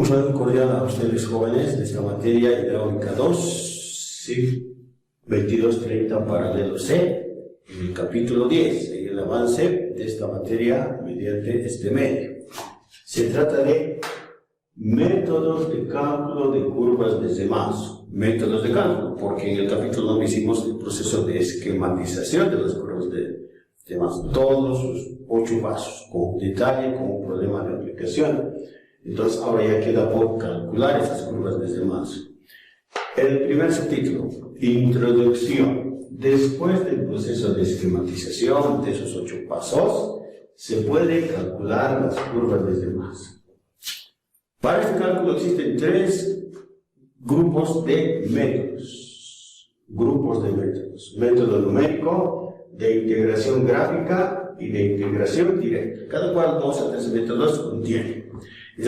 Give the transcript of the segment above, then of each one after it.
Un saludo cordial a ustedes jóvenes de esta materia hidráulica 2, SIF 2230 paralelo C, en el capítulo 10, en el avance de esta materia mediante este medio. Se trata de métodos de cálculo de curvas de Zemanso. Métodos de cálculo, porque en el capítulo 9 hicimos el proceso de esquematización de las curvas de Zemanso, todos sus 8 pasos, con detalle, con un problema de aplicación. Entonces ahora ya queda por calcular esas curvas de Zemanso. El primer subtítulo, introducción. Después del proceso de esquematización de esos 8 pasos, se puede calcular las curvas de Zemanso. Para este cálculo existen 3 grupos de métodos. Método numérico, de integración gráfica y de integración directa. Cada cual 2 a 3 métodos contiene. En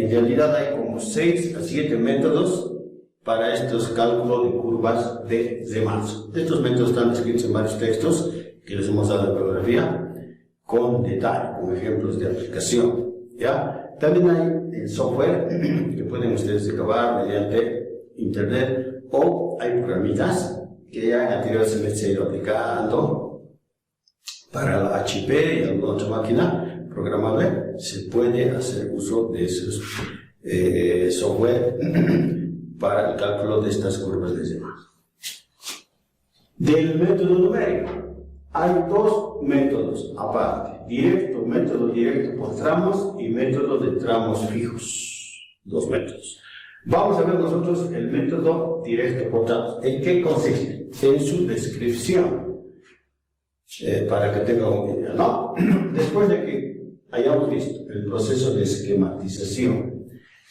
realidad hay como 6 a 7 métodos para estos cálculos de curvas de Zemanso. Estos métodos están descritos en varios textos que les hemos dado en bibliografía con detalle, con ejemplos de aplicación. ¿Ya? También hay el software que pueden ustedes recabar mediante internet, o hay programitas que ya en anterior semestre se han ido aplicando para la HP y alguna otra máquina programable. Se puede hacer uso de esos software para el cálculo de estas curvas de Zemanso. Del método numérico hay 2 métodos aparte: método directo por tramos y método de tramos fijos. 2 métodos. Vamos a ver nosotros el método directo por tramos. ¿En qué consiste? En su descripción, para que tengan una idea, ¿no? Después de que hayamos visto el proceso de esquematización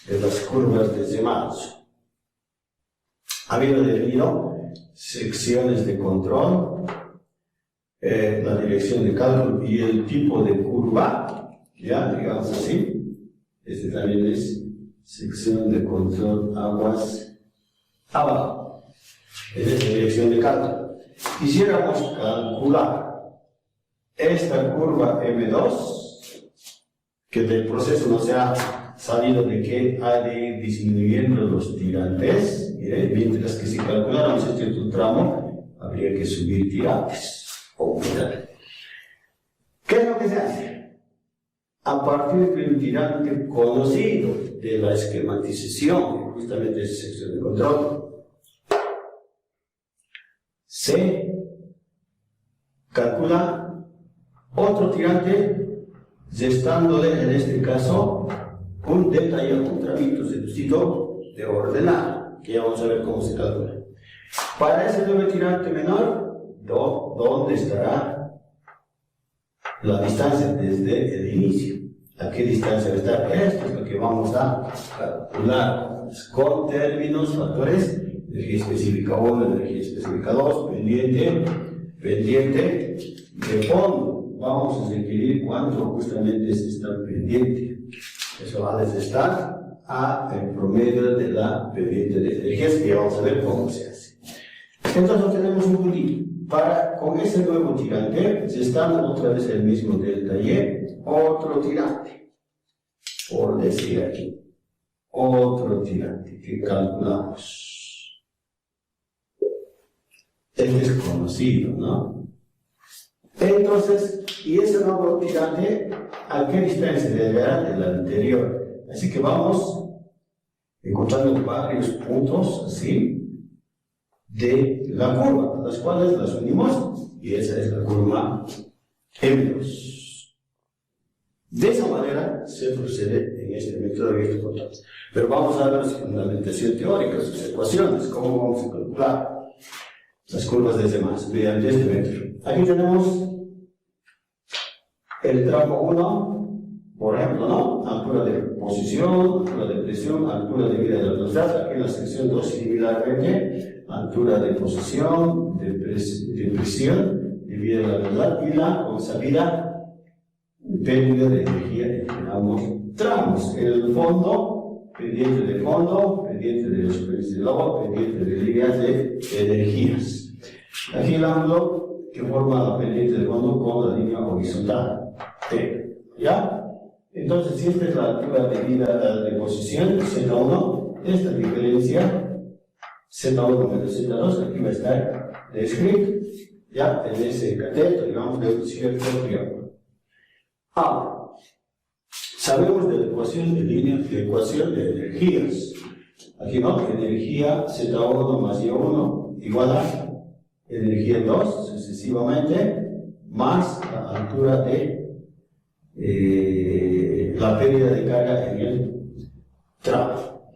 de las curvas de Zemanso, habiendo definido secciones de control, la dirección de cálculo y el tipo de curva, ya digamos así, este también es sección de control aguas abajo, esta es la dirección de cálculo. Quisiéramos calcular esta curva M2, que del proceso no se ha salido de que ha de ir disminuyendo los tirantes, mientras que si calculáramos este otro tramo, habría que subir tirantes. ¿Qué es lo que se hace? A partir de un tirante conocido de la esquematización, justamente esa sección de control, se calcula otro tirante, restándole en este caso un delta y un tramito seducido de ordenada, que ya vamos a ver cómo se calcula. Para ese nuevo tirante menor, ¿dónde estará la distancia desde el inicio? ¿A qué distancia va a estar? Esto es lo que vamos a calcular con términos, factores, energía específica 1, energía específica 2, pendiente de fondo. Vamos a requerir cuánto justamente es esta pendiente. Eso va a desestar a el promedio de la pendiente de energías, que ya vamos a ver cómo se hace. Entonces tenemos un puntito. Con ese nuevo tirante, se está otra vez el mismo delta y, otro tirante, por decir aquí, otro tirante que calculamos. Este es conocido, ¿no? Entonces, y ese nuevo tirante, ¿a qué distancia deberá del anterior? Así que vamos encontrando varios puntos así de la curva, las cuales las unimos, y esa es la curva M2. De esa manera se procede en este método de directo control. Pero vamos a ver su fundamentación teórica, sus ecuaciones, cómo vamos a calcular las curvas de Zemanso mediante este método. Aquí tenemos el tramo 1, por ejemplo, ¿no? Altura de posición, altura de presión, altura de vida de la velocidad. Aquí en la sección 2, similarmente, altura de posición, de presión, de vida de la velocidad y la consabida pérdida de energía entre ambos tramos. En el fondo, pendiente de fondo, pendiente de la superficie del agua, pendiente de líneas de energías. Aquí el ángulo que forma la pendiente de fondo con la línea horizontal. ¿Ya? Entonces, si esta es la altura medida de posición, Z1, esta diferencia, Z1 menos Z2, aquí va a estar descrito, ya, en ese cateto, digamos, de un cierto triángulo. Ahora, sabemos de la ecuación de línea, de ecuación de energías. Aquí no, energía Z1 más Y1 igual a energía 2, sucesivamente, más la altura de la pérdida de carga en el tramo.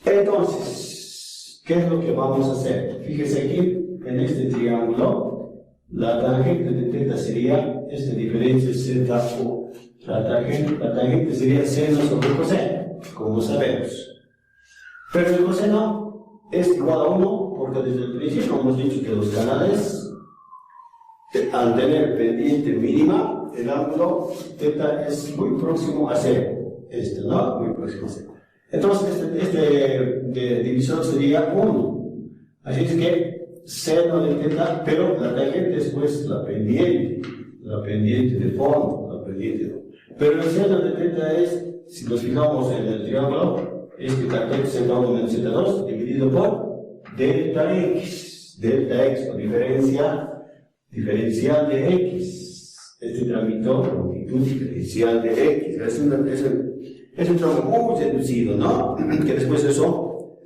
Entonces, ¿qué es lo que vamos a hacer? Fíjese aquí, en este triángulo, la tangente de θ sería esta diferencia ZU. La tangente sería seno sobre coseno, como sabemos. Pero el coseno es igual a 1, porque desde el principio hemos dicho que los canales, al tener pendiente mínima, el ángulo θ es muy próximo a 0. ¿No? Muy próximo a 0. Entonces, este divisor sería 1. Así es que seno de θ, pero la tangente es pues la pendiente de fondo, la pendiente de fondo. Pero el seno de θ es, si nos fijamos en el triángulo, este cateto Z1 menos Z2 dividido por delta x o diferencial de x. Este tramito, longitud diferencial de x. Es un tramo muy reducido, ¿no? Que después eso,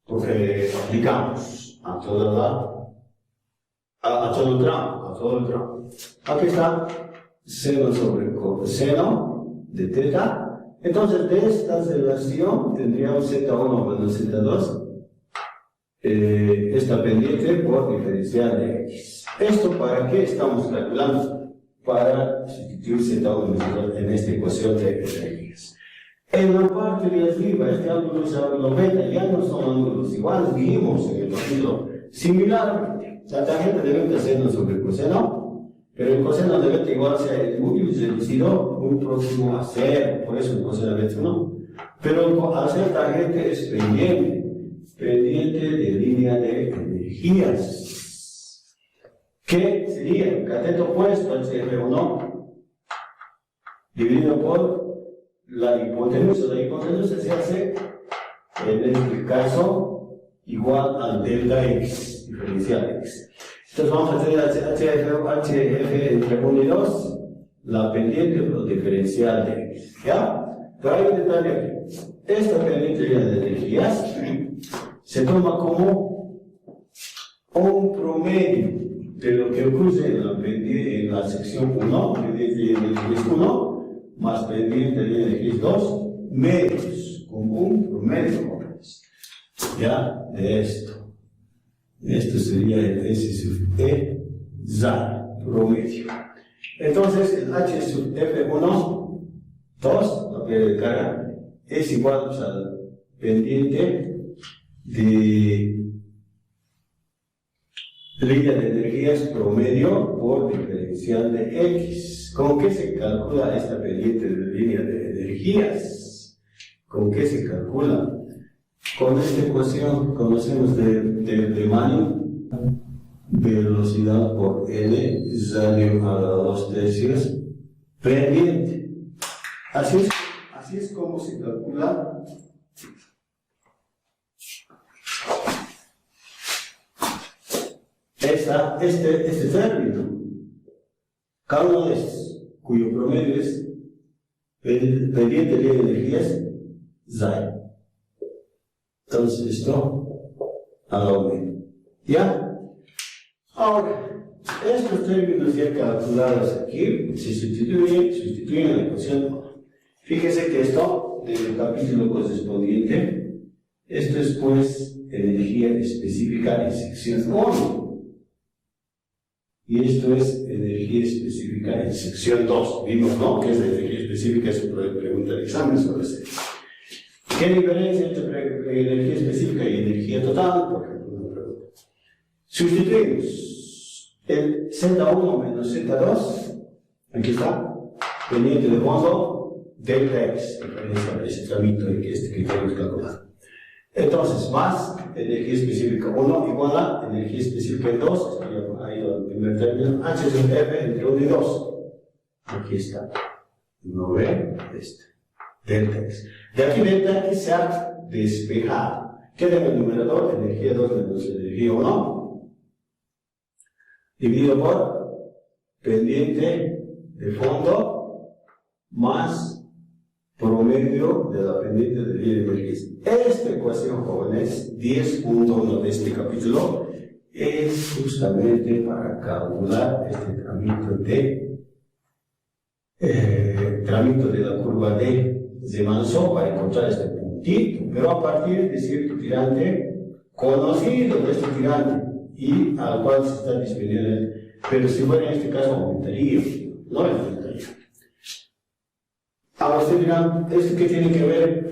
porque aplicamos a todo el tramo. Aquí está seno sobre coseno de θ. Entonces, de esta relación tendríamos Z1 menos Z2, esta pendiente por diferencial de x. ¿Esto para qué estamos calculando? Para sustituir Z1 menos Z2 en esta ecuación de energías. En la parte de arriba, este ángulo es ángulo beta, ya no son ángulos iguales, dijimos en el ángulo similarmente. La tangente de beta es seno sobre coseno, pero el coseno de beta igual sea muy reducido, muy próximo a 0, por eso el coseno de beta no. Pero al ser tangente es pendiente de línea de energías. ¿Qué sería? El cateto opuesto al CF1 dividido por la hipotenusa. La hipotenusa se hace, en este caso, igual al delta x, diferencial x. Entonces vamos a tener HF entre 1 y 2, la pendiente o diferencial de x. ¿Ya? Pero hay un detalle aquí. Esta pendiente de energías se toma como un promedio de lo que ocurre en la sección 1, de energías 1, más pendiente de energías 2, medios, como un promedio. ¿Ya? De esto. Esto sería el S sub E, ZAI, promedio. Entonces, el H sub F1, 2, la pérdida de carga, es igual al pendiente de línea de energías promedio por diferencial de X. ¿Con qué se calcula esta pendiente de línea de energías? ¿Con qué se calcula? Con esta ecuación conocemos de Manning, velocidad por L, radio a la 2/3, pendiente. Así es como se calcula este término. Cada uno de estos, cuyo promedio es pendiente de energías, ZAI. Entonces esto aumenta. ¿Ya? Ahora, estos términos ya calculados aquí se sustituyen en la ecuación. Fíjese que esto, del capítulo correspondiente, esto es pues energía específica en sección 1. Y esto es energía específica en sección 2. Vimos, ¿no? ¿Qué es la energía específica? Eso puede preguntar el examen sobre eso. ¿Qué diferencia entre energía específica y energía total? Por ejemplo, una pregunta. Sustituimos el Z1 menos Z2, aquí está, pendiente de fondo, delta x, ese tramito que queremos calcular. Entonces, más energía específica 1 igual a energía específica 2, ahí el primer término, H sub F entre 1 y 2. Aquí está. ¿No ve? Delta X. De aquí delta X se ha despejado. Queda en el numerador energía 2 menos energía 1, dividido por pendiente de fondo más promedio de la pendiente de vía de emergencia. Esta ecuación, jóvenes, 10.1 de este capítulo, es justamente para calcular este trámite de la curva de Manso para encontrar este puntito, pero a partir de cierto tirante conocido de este tirante y al cual se está disminuyendo, pero si fuera en este caso aumentaría, no aumentaría. Ahora ustedes dirán, ¿esto qué tiene que ver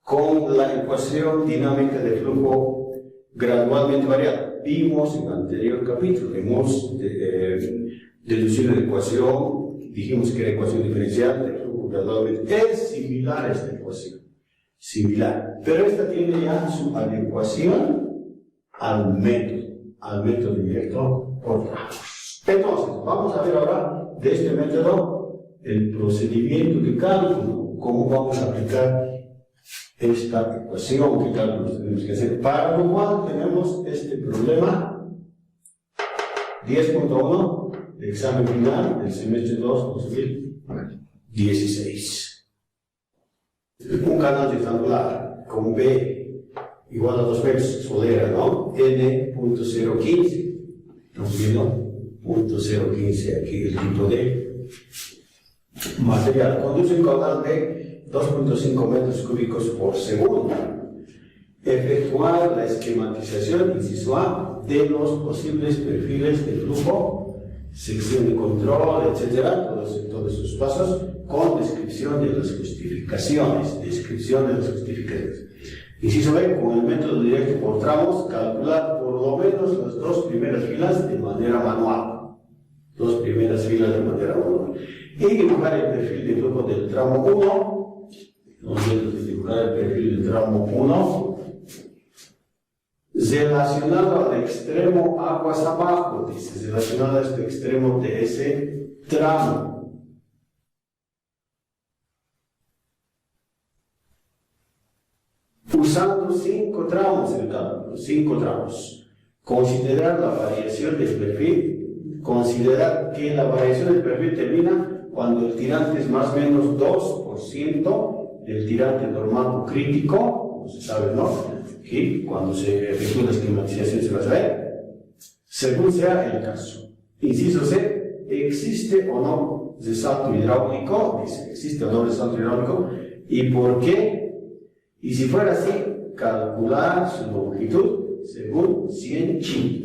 con la ecuación dinámica de flujo gradualmente variable? Vimos en el anterior capítulo, hemos deducido la ecuación, dijimos que era ecuación diferencial de flujo gradualmente, es similar a esta ecuación, similar, pero esta tiene ya su adecuación al método directo por tramos. Entonces, vamos a ver ahora de este método el procedimiento de cálculo, cómo vamos a aplicar esta ecuación, qué cálculos tenemos que hacer, para lo cual tenemos este problema 10.1 de examen final del semestre 2 2016. Un canal rectangular con B igual a 2 metros, solera, ¿no? N.015, ¿estamos viendo? 0.015 aquí el tipo de material. Conduce un caudal de 2.5 metros cúbicos por segundo. Efectuar la esquematización, inciso A, de los posibles perfiles de flujo, sección de control, etcétera, todos esos pasos, con descripción de las justificaciones. Inciso B, con el método directo por tramos, calcular por lo menos las dos primeras filas de manera manual. Y dibujar el perfil de flujo del tramo 1. Nosotros dibujar el perfil del tramo 1 relacionado al extremo aguas abajo, dice, relacionado a este extremo de ese tramo. Usando 5 tramos el cálculo, 5 tramos. Considerar la variación del perfil, considerar que la variación del perfil termina cuando el tirante es más o menos 2% del tirante normal o crítico, como se sabe, ¿no? Aquí, cuando se efectúa la esquematización se va a saber, según sea el caso. Inciso C, ¿existe o no resalto hidráulico? Dice, ¿existe o no resalto hidráulico? ¿Y por qué? Y si fuera así, calcular su longitud según 100 chi.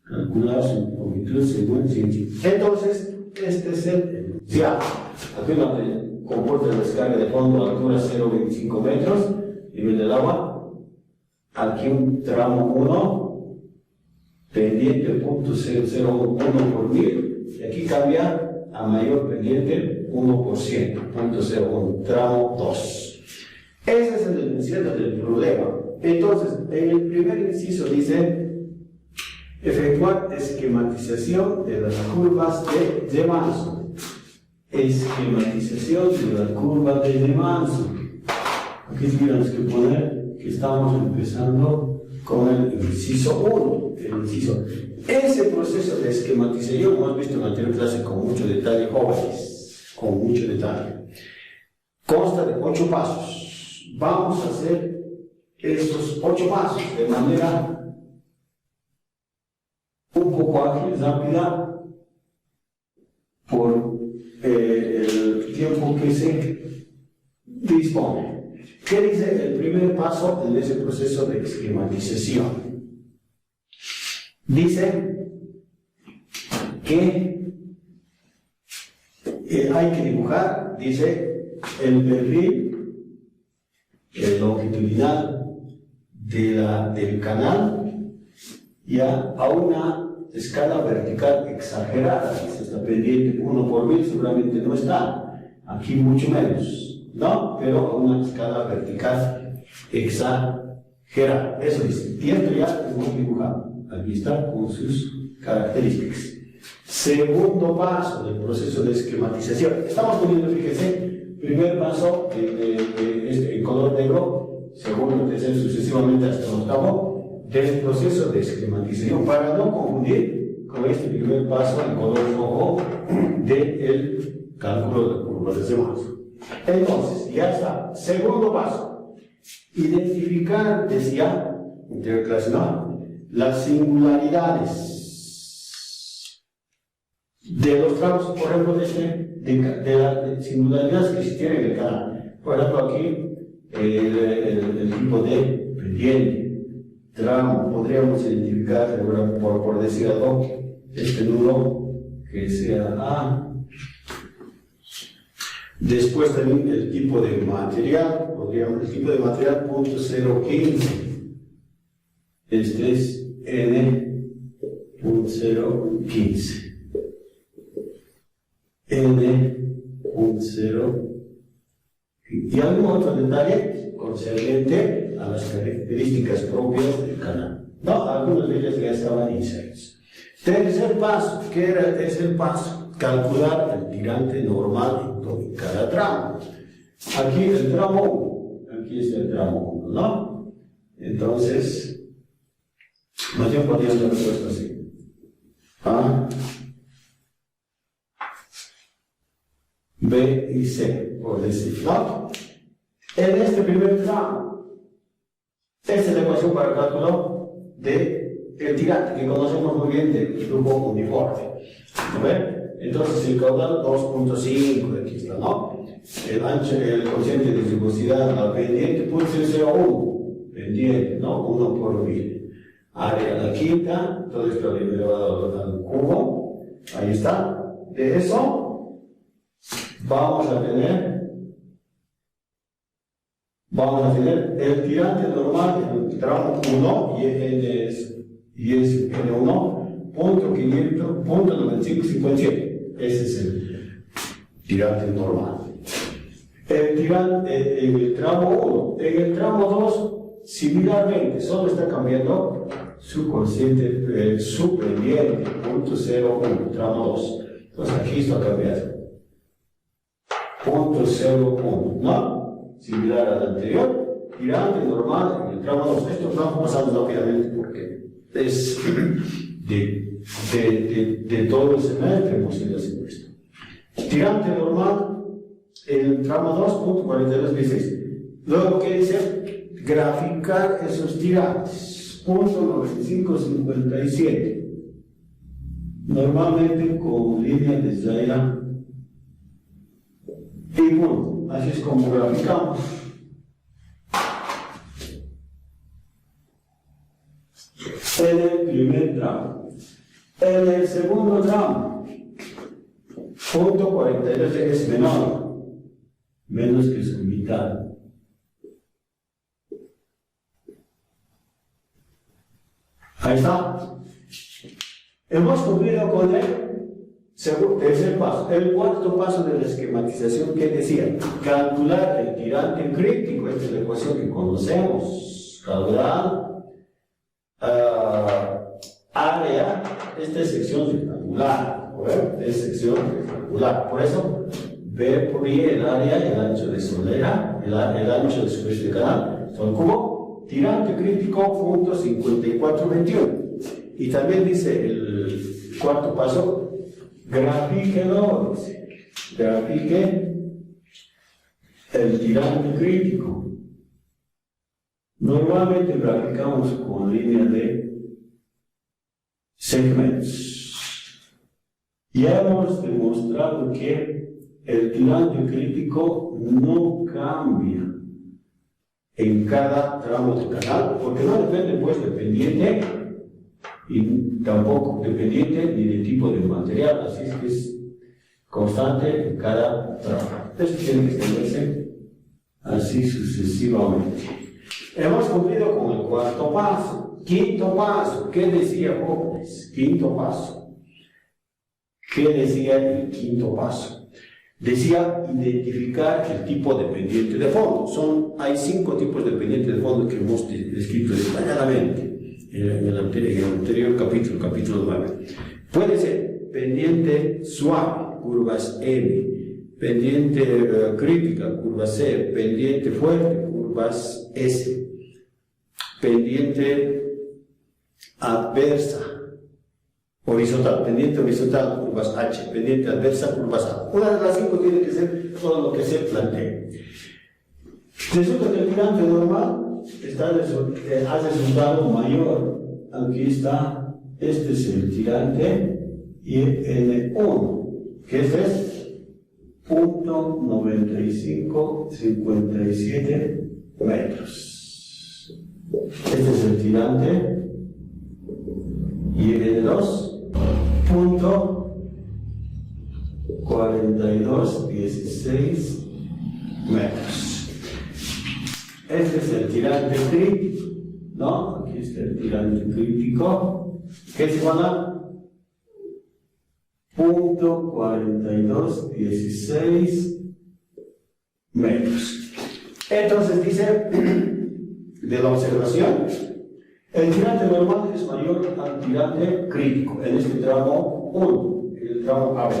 Calcular su longitud según 100 chi. Entonces, este es el enunciado. Aquí donde comporta la descarga de fondo a altura 0,25 metros, nivel del agua. Aquí un tramo 1, pendiente 0.001 por mil, y aquí cambia a mayor pendiente 1%, 0.01, tramo 2. Ese es el enunciado del problema. Entonces, en el primer inciso dice efectuar esquematización de las curvas de Manso. Esquematización de la curva de Manso. Aquí tenemos que poner que estamos empezando con el inciso 1. Ese proceso de esquematización lo hemos visto en la anterior clase con mucho detalle, jóvenes, con mucho detalle. Consta de 8 pasos. Vamos a hacer estos 8 pasos de manera un poco ágil, rápida, por el tiempo que se dispone. ¿Qué dice el primer paso en ese proceso de esquematización? Dice que hay que dibujar, dice, el perfil longitudinal del canal ya a una escala vertical exagerada. Dice, está pendiente 1 por 1000, seguramente no está, aquí mucho menos. No, pero a una escala vertical exagerada. Eso dice. Y esto ya es muy dibujado. Aquí está con sus características. Segundo paso del proceso de esquematización. Estamos poniendo, fíjense, primer paso en color negro, segundo, tercero, sucesivamente hasta el octavo, del proceso de esquematización, para no confundir con este primer paso en color rojo del cálculo de curvas de Zeeman. Entonces, ya está. Segundo paso, identificar, decía, interrelacionar, las singularidades de los tramos, por ejemplo, de las singularidades que existieron en el canal. Por ejemplo, aquí el tipo de pendiente, tramo, podríamos identificar, por decir algo, este nudo que sea A. Después también el tipo de material, el tipo de material punto 015. Este es N.015. N.0. Y algún otro detalle concerniente a las características propias del canal. No, algunos de ellos ya estaban insertos. Tercer paso, ¿qué era el tercer paso? Calcular el tirante normal en cada tramo. Aquí el tramo 1, aquí está el tramo 1, ¿no? Entonces, más bien podríamos haber puesto así. A, B y C, por decir, ¿no? En este primer tramo, esta es la ecuación para el cálculo del tirante, que conocemos muy bien del flujo uniforme. ¿No ven? Entonces el caudal 2.5, aquí está, ¿no? El ancho, el cociente de viscosidad, la pendiente, puede ser 0,1, pendiente, ¿no? 1 por 1000. Área a la quinta, todo esto elevado al cubo, ahí está. De eso, vamos a tener el tirante normal en el tramo 1 y es N1, punto 500, punto 9557. Ese es el tirante normal. El tirante en el tramo 1. En el tramo 2, similarmente, solo está cambiando su cociente, su pendiente, punto 0,1, tramo 2. Entonces aquí está cambiando. Punto 0,1, ¿no? Similar al anterior. Tirante normal en el tramo 2. Esto vamos pasando rápidamente porque es de todo el semestre hemos ido haciendo esto. Tirante normal en el tramo 2.4216. Luego, ¿qué dice? Graficar esos tirantes. Punto 9557. Normalmente con línea desde allá y punto. Así es como graficamos. En el primer tramo. En el segundo tramo, punto 42 es menor, menos que su mitad. Ahí está. Hemos cumplido con el tercer paso. El cuarto paso de la esquematización, que decía, calcular el tirante crítico. Esta es la ecuación que conocemos. Caudal, área, esta es sección rectangular, es sección rectangular. Por eso, B por I, el área, el ancho de solera, el ancho de superficie de canal, son cubo, tirante crítico, punto 5421. Y también dice el cuarto paso, grafíquelo, grafique el tirante crítico. Normalmente graficamos con línea de segmentos. Ya hemos demostrado que el tirante crítico no cambia en cada tramo de canal, porque no depende pues de pendiente y tampoco dependiente ni del tipo de material, así es que es constante en cada tramo. Esto tiene que extenderse así sucesivamente. Hemos cumplido con el cuarto paso. Quinto paso, ¿qué decía Jóvenes? Quinto paso. ¿Qué decía el quinto paso? Decía identificar el tipo de pendiente de fondo. Hay 5 tipos de pendiente de fondo que hemos descrito detalladamente en el anterior capítulo 9. Puede ser pendiente suave, curvas M. Pendiente crítica, curva C. Pendiente fuerte, curvas S. Pendiente adversa, horizontal, pendiente horizontal, curvas H. Pendiente adversa, curvas A. Una de las 5 tiene que ser todo lo que se plantee. Resulta que el tirante normal ha resultado mayor. Aquí está, este es el tirante, y N1, que es .9557 metros. Este es el tirante, y N2, .4216 metros. Este es el tirante crítico, ¿no? Aquí está el tirante crítico, que es igual a .4216 metros. Entonces dice, de la observación, el tirante normal es mayor al tirante crítico en este tramo 1, en el tramo AB.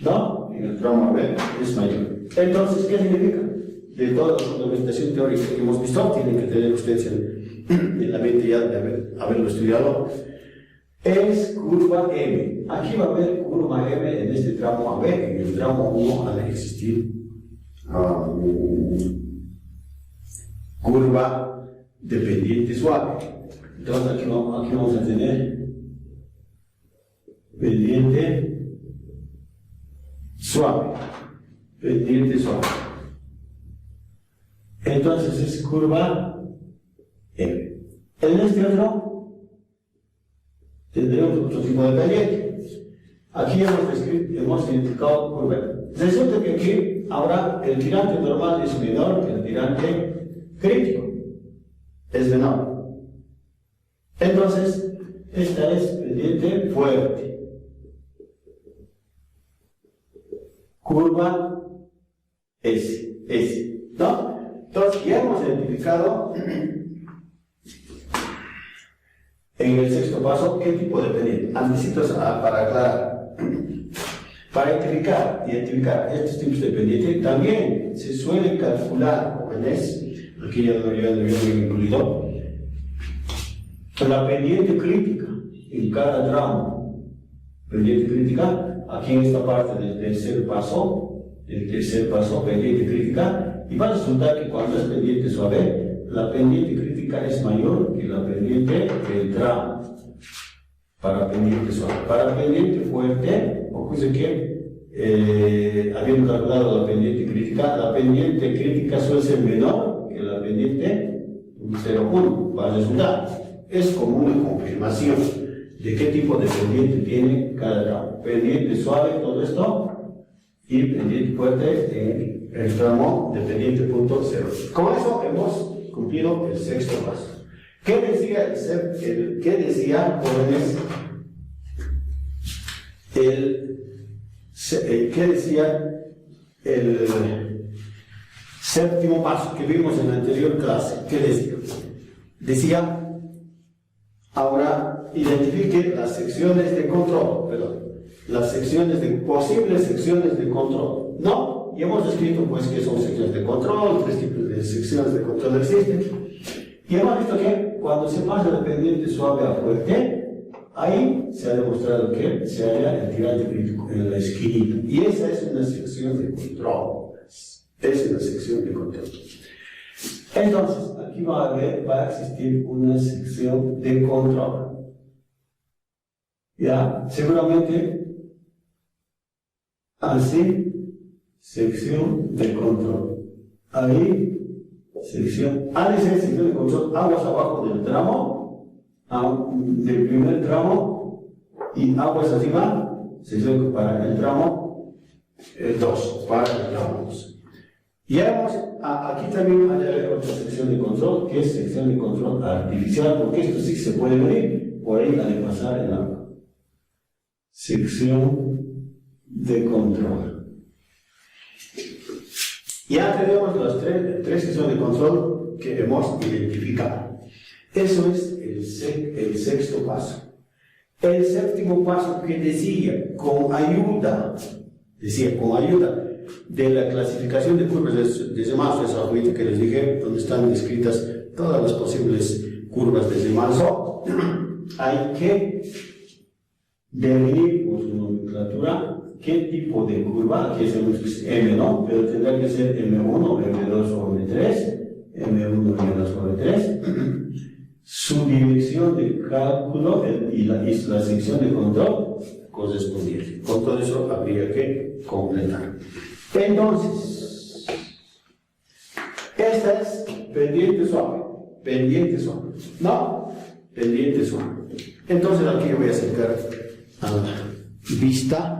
¿No? En el tramo AB es mayor. Entonces, ¿qué significa? De toda la fundamentación teórica que hemos visto, tienen que tener ustedes en la mente ya de haberlo estudiado, es curva M. Aquí va a haber curva M en este tramo AB. En el tramo 1 ha de existir curva de pendiente suave. Entonces aquí vamos a tener pendiente suave. Pendiente suave. Entonces es curva M. En este otro tendremos otro tipo de pendiente. Aquí hemos identificado curva M. Resulta que aquí ahora el tirante normal es menor que el tirante crítico. Es menor. Entonces, esta es pendiente fuerte. Curva S. ¿No? Entonces, ya hemos identificado en el sexto paso qué tipo de pendiente. Antecitos para aclarar. Para identificar estos tipos de pendiente, también se suele calcular, jóvenes, aquí ya lo había incluido, la pendiente crítica en cada tramo. Pendiente crítica, aquí en esta parte del tercer paso, pendiente crítica, y va a resultar que cuando es pendiente suave, la pendiente crítica es mayor que la pendiente del tramo. Para pendiente suave. Para pendiente fuerte, ocurre que, habiendo calculado la pendiente crítica suele ser menor que la pendiente 0,1. Va a resultar. Es como una confirmación de qué tipo de pendiente tiene cada tramo. Pendiente suave, todo esto, y pendiente fuerte en el tramo de pendiente punto 0. Con eso hemos cumplido el sexto paso. ¿Qué decía jóvenes? ¿Qué decía el séptimo paso que vimos en la anterior clase? ¿Qué decía? Decía, ahora identifique las secciones de control, posibles secciones de control. ¿No? Y hemos descrito pues que son secciones de control, 3 tipos de secciones de control existen. Y hemos visto que cuando se pasa de pendiente suave a fuerte, ahí se ha demostrado que se halla el tirante crítico en la esquinita. Y esa es una sección de control. Entonces, aquí va a existir una sección de control. Ya, seguramente, así, sección de control. Ahí, sección, ha de ser sección de control, aguas abajo del tramo, del primer tramo, y aguas arriba, sección para el tramo 2, para el tramo 2. Y aquí también hay otra sección de control, que es sección de control artificial, porque esto sí se puede venir, por ahí ha de pasar el agua. Sección de control. Ya tenemos las tres secciones de control que hemos identificado. Eso es el sexto paso. El séptimo paso que decía, con ayuda de la clasificación de curvas de Zeeman, esa hojita que les dije, donde están descritas todas las posibles curvas de Zeeman, hay que definir por su nomenclatura qué tipo de curva, aquí es M, ¿no? Pero tendrá que ser M1, M2 o M3, M1, M2 o M3, su dirección de cálculo y la sección de control correspondiente. Con todo eso habría que completar. Entonces, esta es pendiente suave, ¿no? Pendiente suave. Entonces aquí voy a acercar a la vista.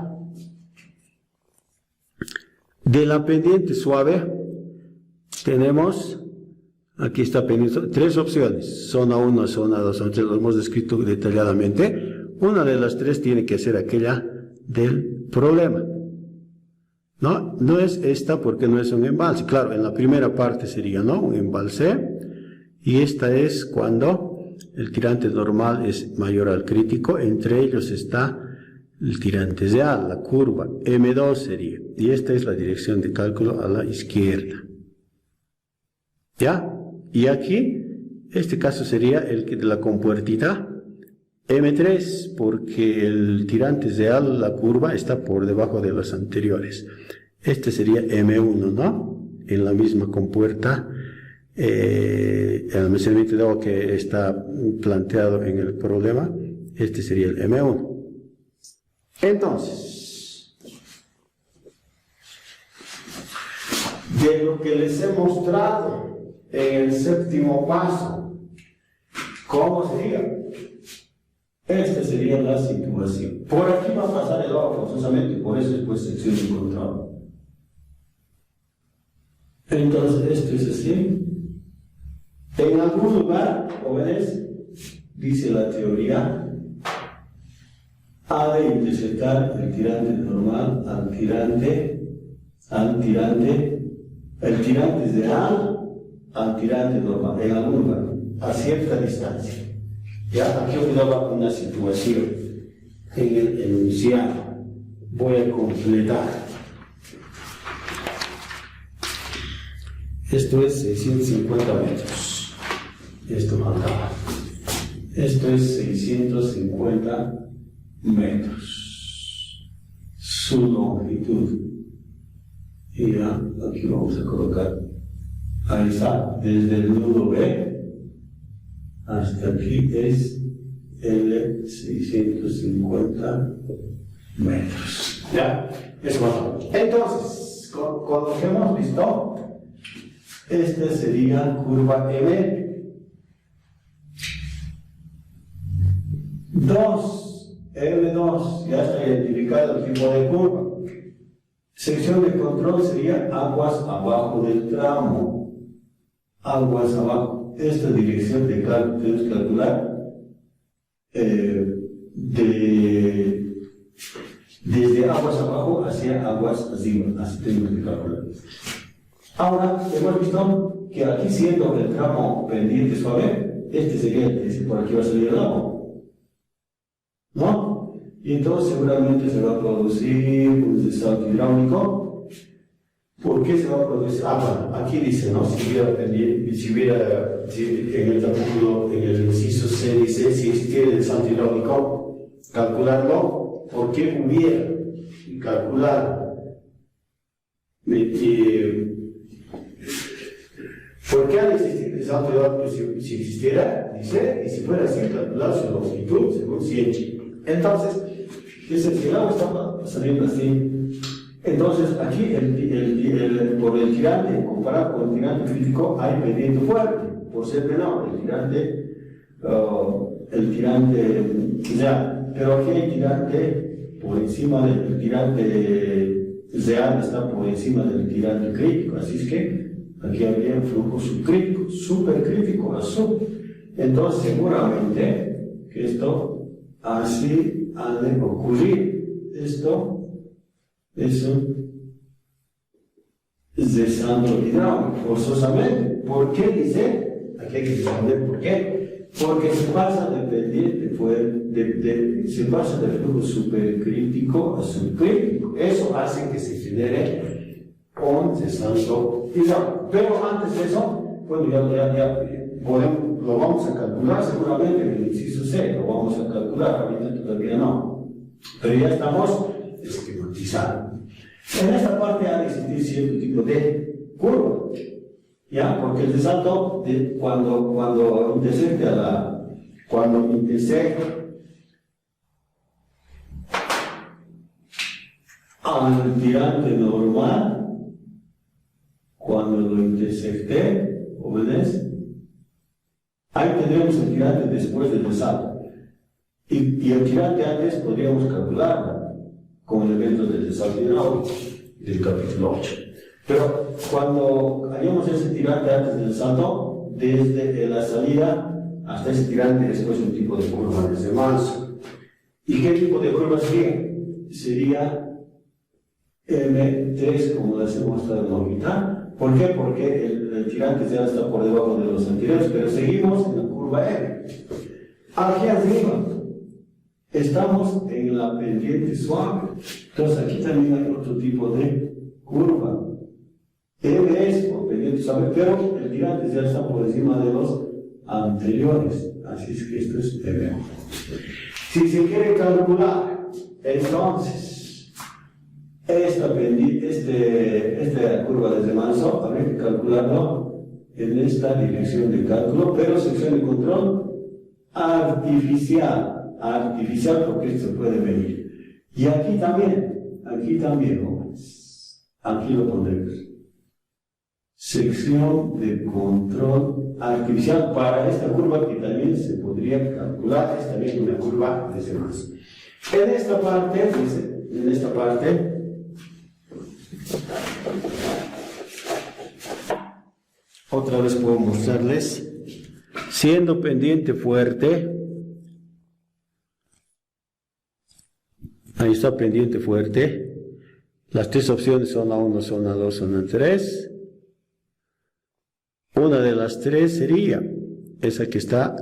De la pendiente suave tenemos, aquí está pendiente, tres opciones, zona 1, zona 2, zona 3, lo hemos descrito detalladamente. Una de las tres tiene que ser aquella del problema. No es esta porque no es un embalse. Claro, en la primera parte sería, ¿no?, un embalse. Y esta es cuando el tirante normal es mayor al crítico. Entre ellos está el tirante real, la curva M2 sería. Y esta es la dirección de cálculo a la izquierda. ¿Ya? Y aquí, este caso sería el de la compuertita M3, porque el tirante real, la curva, está por debajo de los anteriores. Este sería M1, ¿no? En la misma compuerta, el almacenamiento de agua que está planteado en el problema, este sería el M1. Entonces, de lo que les he mostrado en el séptimo paso, ¿cómo sería? Esta sería la situación. Por aquí va a pasar el agua forzosamente, por eso después sección de control. Entonces, esto es así. En algún lugar, jóvenes, dice la teoría, ha de interceptar el tirante normal al tirante el tirante real al tirante normal, en algún lugar, a cierta distancia. Ya, aquí os daba una situación en el enunciado. Voy a completar. Esto es 650 metros. Esto faltaba. Esto es 650 metros. Su longitud. Y ya, aquí vamos a colocar. Ahí está, desde el nudo B hasta aquí es L 650 metros. ¿Ya? Eso va. Entonces, con lo que hemos visto, esta sería curva M. 2, M2, ya está identificado el tipo de curva. Sección de control sería aguas abajo del tramo. Aguas abajo. Esta dirección de cálculo tenemos que calcular desde aguas abajo hacia aguas arriba. Así tenemos que calcular. Ahora, hemos visto que aquí, siendo el tramo pendiente suave, este sería el que por aquí va a salir el agua, ¿no? Y entonces seguramente se va a producir un desalto hidráulico. ¿Por qué se va a producir? Bueno, aquí dice, ¿no? Si en el artículo, en el inciso C dice, si existiera el desalto hidráulico, calcularlo. ¿Por qué hubiera? Y calcular. ¿Por qué ha de existir el desalto hidráulico si existiera? Dice, y si fuera así, calcular su longitud según ciencia. Entonces, dice, si el agua está saliendo así, entonces aquí por el tirante, comparado con el tirante crítico, hay pendiente fuerte, por ser menor, el tirante ya, pero aquí hay tirante por encima del tirante real, está por encima del tirante crítico, así es que aquí habría un flujo subcrítico, supercrítico a sub. Entonces seguramente que esto así ha de ocurrir. Esto es un desandro hidráulico, forzosamente. ¿Por qué dice? Aquí hay que responder por qué. Porque se pasa de pendiente, se pasa del flujo supercrítico a subcrítico. Eso hace que se genere un descenso dinámico. Pero antes de eso, bueno, ya podemos, lo vamos a calcular seguramente en el inciso C, lo vamos a calcular, ahorita todavía no. Pero ya estamos esquematizando. En esta parte ha de existir cierto tipo de curva. ¿Ya? Porque el salto, cuando intersecta al tirante normal, cuando lo intersecte, ¿obedece? Ahí tendremos el tirante después del salto. Y el tirante antes podríamos calcularlo con elementos del salto hidráulico del capítulo 8. Pero cuando hallamos ese tirante antes del salto, desde la salida hasta ese tirante después un tipo de curva desde manso. ¿Y qué tipo de curva sería? Sería M3, como las hemos estado en órbita. ¿Por qué? Porque el tirante ya está por debajo de los anteriores, pero seguimos en la curva M. Aquí arriba estamos en la pendiente suave. Entonces aquí también hay otro tipo de curva. M es por pendiente suave, pero el tirante ya está por encima de los anteriores. Así es que esto es M. Si se quiere calcular, entonces, esta curva desde manso, habría que calcularlo en esta dirección de cálculo, pero sección de control artificial, porque esto puede venir. Y aquí también, jóvenes, aquí lo pondremos. Sección de control artificial para esta curva que también se podría calcular, es también una curva desde manso. En esta parte, otra vez puedo mostrarles, siendo pendiente fuerte, ahí está pendiente fuerte, las tres opciones son A1, zona 2, zona 3, una de las tres sería esa que está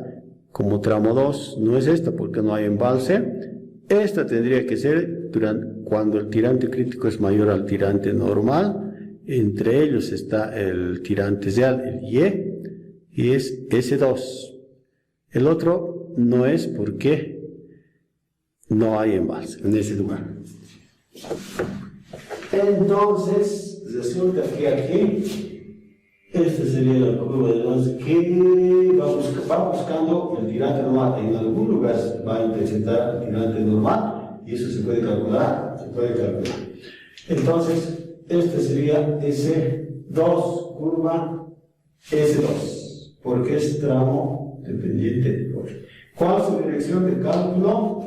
como tramo 2, no es esta porque no hay embalse, esta tendría que ser cuando el tirante crítico es mayor al tirante normal, entre ellos está el tirante real, el Y es S2. El otro no es porque no hay embalse en ese lugar. Entonces, resulta que aquí, esta sería la curva de lance que va buscando el tirante normal. En algún lugar va a intersectar el tirante normal y eso se puede calcular. Entonces, este sería S2, curva S2, porque es tramo dependiente. ¿Cuál es su dirección de cálculo?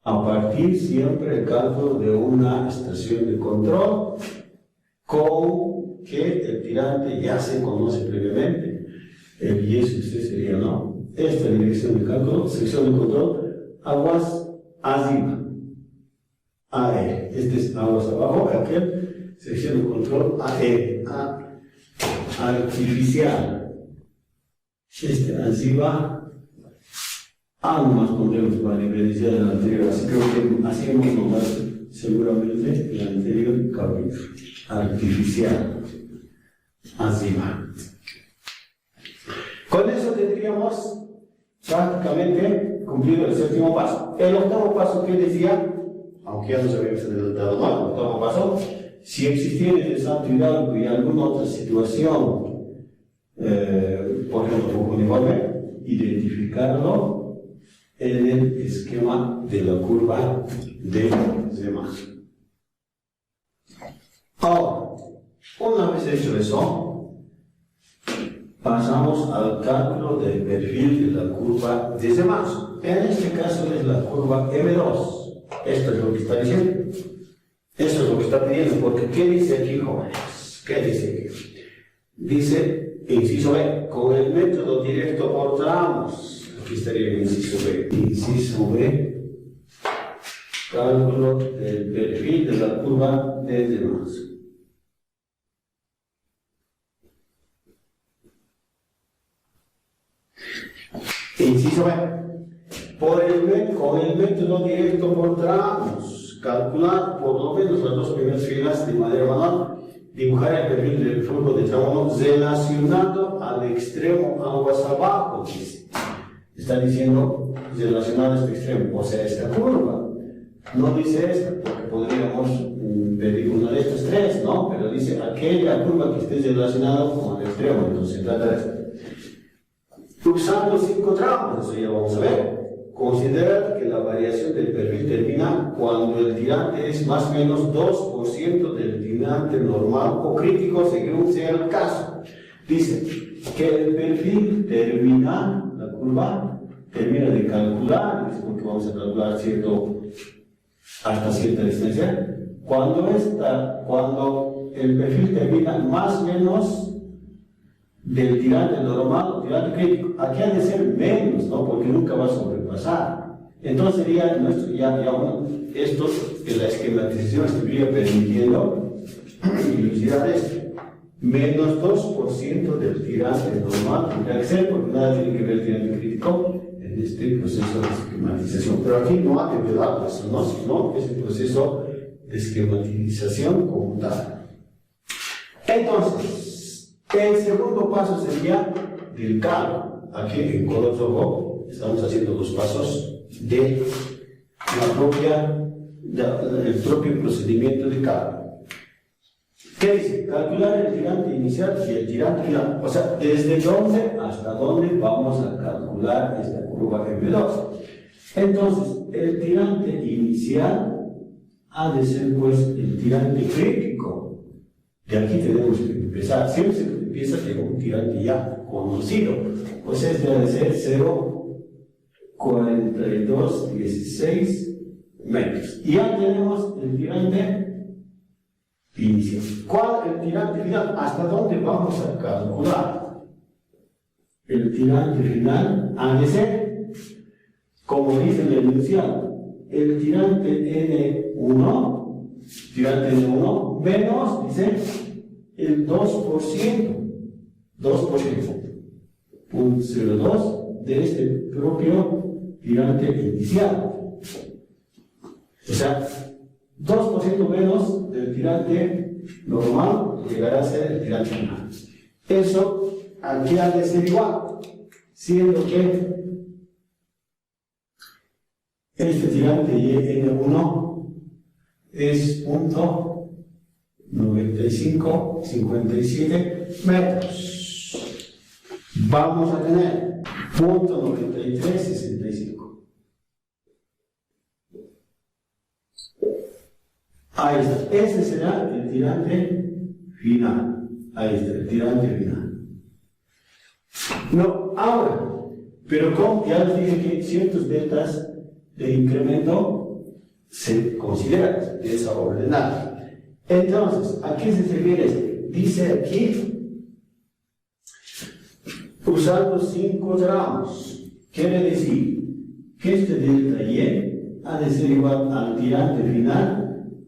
A partir siempre del cálculo de una estación de control con que el tirante ya se conoce previamente. El y eso sería, ¿no? Esta dirección de cálculo, sección de control, aguas arriba. AE. Este es aguas abajo, aquel, sección de control AE. Artificial. Este arriba. Nomás pondremos para diferenciar del anterior. Así creo que así hemos nombrado seguramente el anterior capítulo. Artificial. Arriba. Con eso tendríamos prácticamente cumplido el séptimo paso. El octavo paso que decía, aunque ya nos habíamos adelantado, ¿no? El octavo paso, si existiera el salto hidráulico y alguna otra situación, por ejemplo, un uniforme, identificarlo en el esquema de la curva de demás. Ahora, una vez hecho eso, pasamos al cálculo del perfil de la curva desde manso. En este caso es la curva M2. Esto es lo que está diciendo. Eso es lo que está pidiendo, porque ¿qué dice aquí, jóvenes? ¿Qué dice aquí? Dice, inciso B, con el método directo por tramos. Aquí estaría el inciso B. Inciso B, cálculo del perfil de la curva desde manso. Inciso B. Con el método directo por tramos, calcular por lo menos las dos primeras filas de manera manual, dibujar el perfil del flujo de tramo 1 relacionado al extremo aguas abajo, dice. Está diciendo relacionado a este extremo, o sea, esta curva. No dice esta, porque podríamos pedir una de estas tres, ¿no? Pero dice aquella curva que esté relacionada con el extremo, entonces se trata de esto. Usando 5 tramos, eso ya vamos a ver. Considera que la variación del perfil termina cuando el tirante es más o menos 2% del tirante normal o crítico, según sea el caso. Dice que el perfil termina, la curva termina de calcular, es porque vamos a calcular hasta cierta distancia, cuando el perfil termina más o menos del tirante normal o tirante crítico. Aquí ha de ser menos, ¿no? Porque nunca va a sobrepasar. Entonces sería esto que la esquematización estaría permitiendo dilucidar esto. Menos 2% del tirante normal tendría que ser, porque nada tiene que ver el tirante crítico en este proceso de esquematización. Pero aquí no ha de quedar eso, ¿no? Sino es el proceso de esquematización como tal. Entonces, el segundo paso sería del cálculo. Aquí en color rojo estamos haciendo los pasos de el propio procedimiento de cálculo. ¿Qué dice? Calcular el tirante inicial y el tirante final. O sea, desde dónde hasta dónde vamos a calcular esta curva M2. Entonces, el tirante inicial ha de ser pues el tirante crítico. De aquí tenemos que empezar. Siempre se empieza con un tirante ya conocido. Pues este ha de ser 0,4216 metros. Y ya tenemos el tirante inicial. ¿Cuál es el tirante final? ¿Hasta dónde vamos a calcular? El tirante final ha de ser, como dice el enunciado, el tirante N1 menos, dice, el 2%, 0,02 de este propio tirante inicial. O sea, 2% menos del tirante normal llegará a ser el tirante final. Eso aquí ha de ser igual, siendo que este tirante N1 es 0,9557 metros. Vamos a tener 0,9365. Ahí está. Ese será el tirante final. Ahí está, el tirante final. No, ahora, pero como ya les dije que ciertos deltas de incremento se consideran de esa ordenada. Entonces, ¿a qué se refiere esto? Dice aquí, usando 5 tramos, quiere decir que este delta Y ha de ser igual al tirante final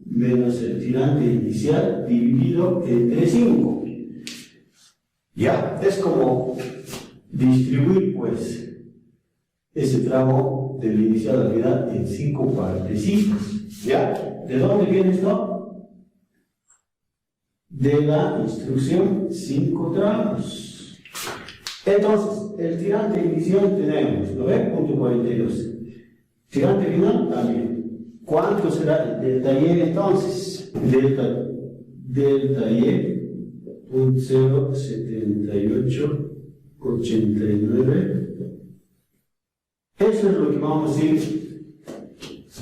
menos el tirante inicial dividido entre 5. Ya, es como distribuir pues ese tramo del inicial al final en 5 partecitas. ¿Ya? ¿De dónde viene esto? De la instrucción 5 tramos. Entonces, el tirante inicial tenemos 9.42. Tirante final también. ¿Cuánto será el delta Y entonces? Delta Y 0,7889. Eso es lo que vamos a ir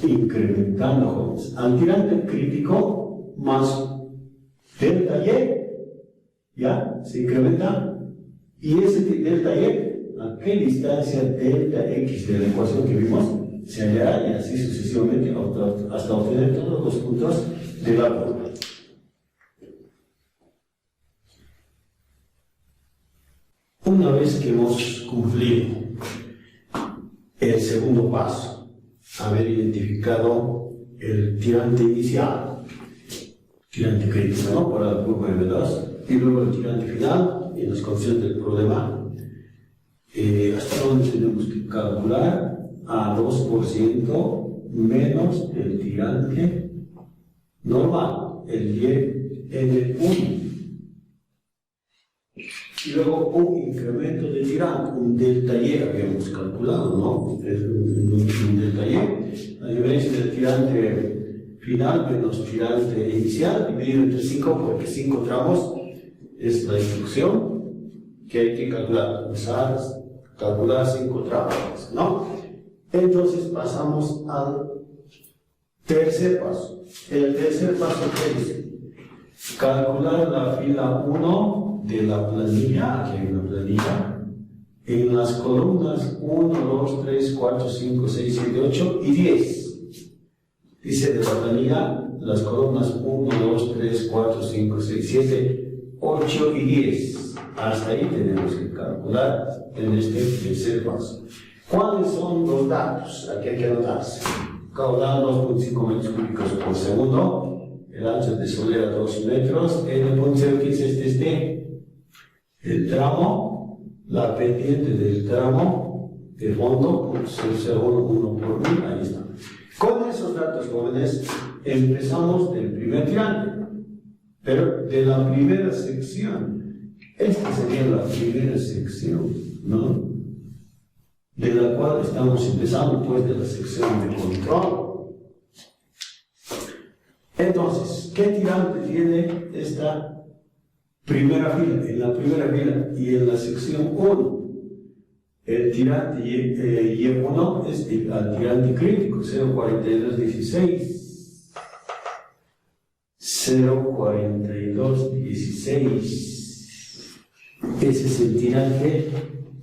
incrementando, jóvenes. Al tirante crítico más delta Y, ya, se incrementa. Y ese delta Y, ¿a qué distancia delta X de la ecuación que vimos? Se hallará y así sucesivamente hasta obtener todos los puntos de la curva. Una vez que hemos cumplido el segundo paso, haber identificado el tirante inicial, tirante crítico, ¿no? Para la curva M2, y luego el tirante final, y en las condiciones del problema, ¿Hasta dónde tenemos que calcular? A 2% menos el tirante normal, el YN1. Y luego un incremento de tirante, un delta Y habíamos calculado, ¿no? Es un delta Y, la diferencia del tirante final menos tirante inicial, dividido entre 5, porque 5 tramos es la instrucción que hay que calcular. Empezar a calcular 5 tramos, ¿no? Entonces pasamos al tercer paso. El tercer paso, ¿qué dice? Calcular la fila 1 de la planilla, aquí hay una planilla, en las columnas 1, 2, 3, 4, 5, 6, 7, 8 y 10. Dice de la planilla las columnas 1, 2, 3, 4, 5, 6, 7, 8 y 10. Hasta ahí tenemos que calcular en este tercer paso. ¿Cuáles son los datos? Aquí hay que anotarse. Caudal 2.5 metros cúbicos por segundo. El ancho de solera 2 metros. El punto que es este. El tramo, la pendiente del tramo de fondo, 0,01 por 1000, ahí está. Con esos datos, jóvenes, empezamos del primer tirante, pero de la primera sección. Esta sería la primera sección, ¿no? De la cual estamos empezando, pues, de la sección de control. Entonces, ¿qué tirante tiene esta primera fila? En la primera fila y en la sección 1, el tirante Y1 es el tirante crítico, 0.4216. 0.4216. Ese es el tirante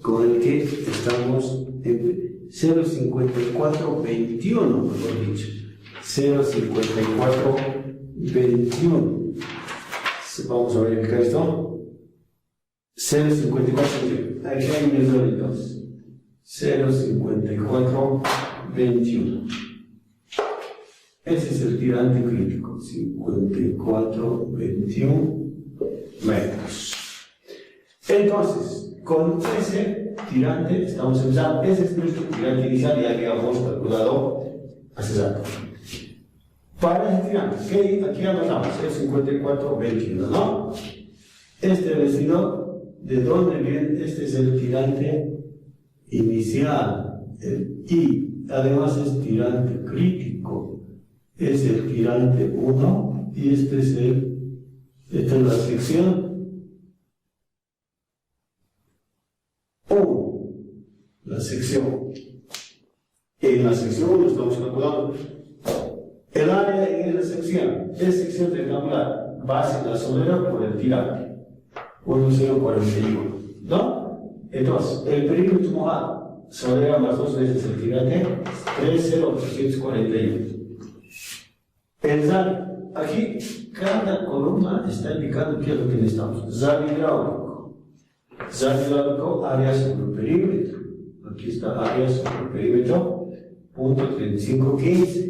con el que estamos en 0.5421, mejor dicho. 0.5421. Vamos a ver el resto. 0.5421. Aquí hay un error entonces. 0.5421. Ese es el tirante crítico. 5421 metros. Entonces, con ese tirante estamos empezando. Ese es nuestro tirante inicial, ya que habíamos calculado hace rato. Para el tirante, ¿qué? Aquí anotamos el 5421, ¿no? Este vecino, ¿de dónde viene? Este es el tirante inicial, el I. Además es tirante crítico, es el tirante 1 y esta es la sección 1. La sección. En la sección 1 estamos calculando el área en esa sección. Es sección rectangular, base de la solera por el tirante 1041, ¿no? Entonces, el perímetro mojado, solera más 2 veces el tirante, 30841. Pensar, aquí cada columna está indicando qué es lo que necesitamos. ZAB hidráulico. ZAB hidráulico, área sobre el perímetro. Aquí está área sobre el perímetro, punto 3515.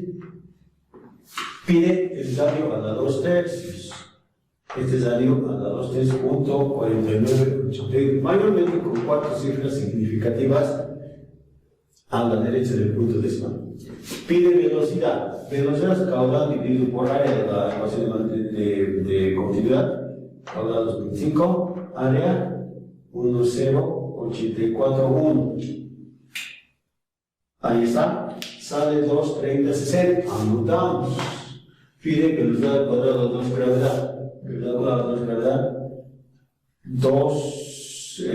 Pide el daño a la 2/3. Este es daño a la 2/3, punto 4983, mayormente con 4 cifras significativas a la derecha del punto decimal. Pide velocidad. Velocidad caudal dividido por área de la ecuación de continuidad. Caudal 2005, área 10841. Ahí está. Sale 23060. Anotamos. Pide velocidad al cuadrado 2 gravedad. Velocidad al cuadrado 2 gravedad. 2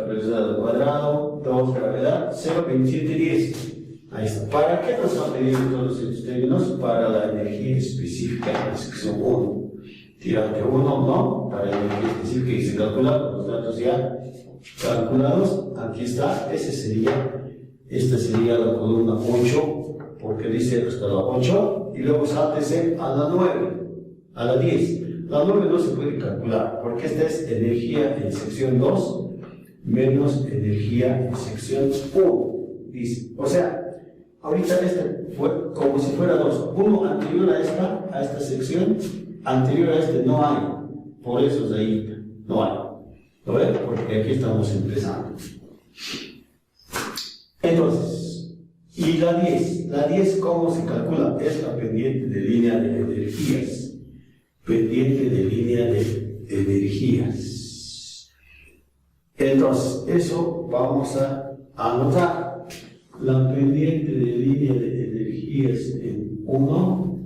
velocidad al cuadrado, 2 gravedad, 0.2710. Ahí está. ¿Para qué nos han pedido todos estos términos? Para la energía específica en la sección 1. Tirante 1, no. Para la energía específica y se calcula con los datos ya calculados. Aquí está. Esta sería la columna 8, porque dice hasta la 8, y luego sáltese a la 9, a la 10. La 9 no se puede calcular, porque esta es energía en sección 2 menos energía en sección 1. Dice, o sea, ahorita este fue como si fuera 2. Uno anterior a esta sección, anterior a este no hay. Por eso es ahí, no hay. ¿Lo ven? Porque aquí estamos empezando. Y la 10, ¿cómo se calcula? Es la pendiente de línea de energías. Pendiente de línea de energías. Entonces, eso vamos a anotar. La pendiente de línea de energías en 1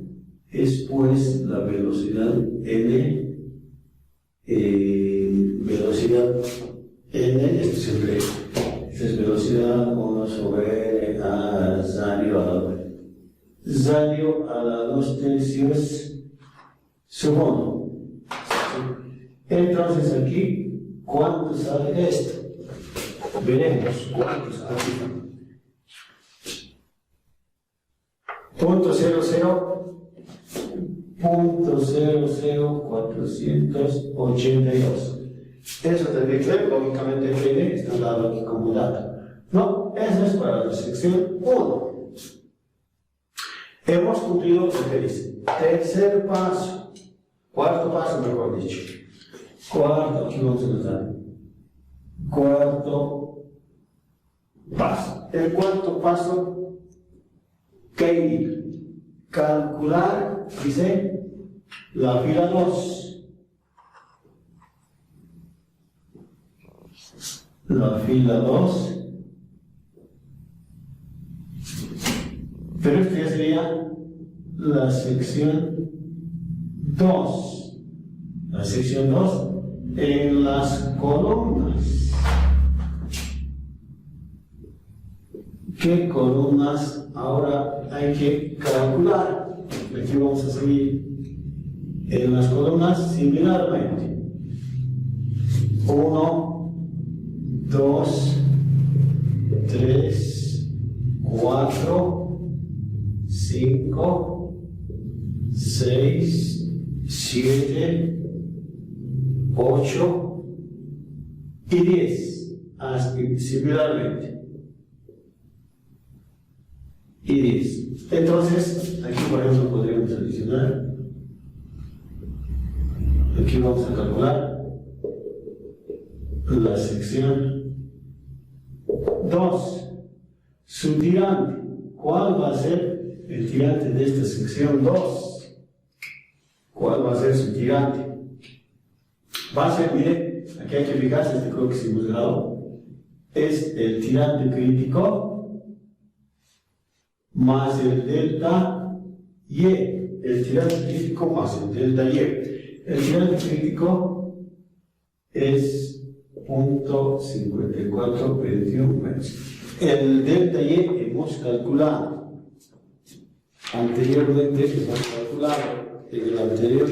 es pues la velocidad n, esto siempre es velocidad 1 sobre n a radio a la v. Radio a la 2/3 segundo. Entonces aquí, ¿cuánto sale esto? Veremos cuánto sale. Punto 0,482. Eso tendría que ver, lógicamente el PD está dado aquí como dato. No, eso es para la sección 1. Hemos cumplido lo que dice. Tercer paso. Cuarto paso, mejor dicho. Aquí vamos a notar. Cuarto paso. El cuarto paso, ¿qué indica? Calcular, dice, la fila 2. La fila 2. Pero esto ya sería la sección 2. La sección 2 en las columnas. ¿Qué columnas ahora hay que calcular? Aquí vamos a seguir en las columnas similarmente. 1, 2, 3, 4, 5, 6, 7, 8 y 10. Similarmente. Y 10. Entonces, aquí por ejemplo podríamos adicionar. Aquí vamos a calcular la sección 2. Su tirante. ¿Cuál va a ser el tirante de esta sección 2? ¿Cuál va a ser su tirante? Va a ser, mire, aquí hay que fijarse, este creo que sí hemos grabado. Es el tirante crítico más el delta Y. El tirante crítico más el delta Y. El tirante crítico es 0.5421 metros. El delta Y hemos calculado anteriormente, hemos calculado en el anterior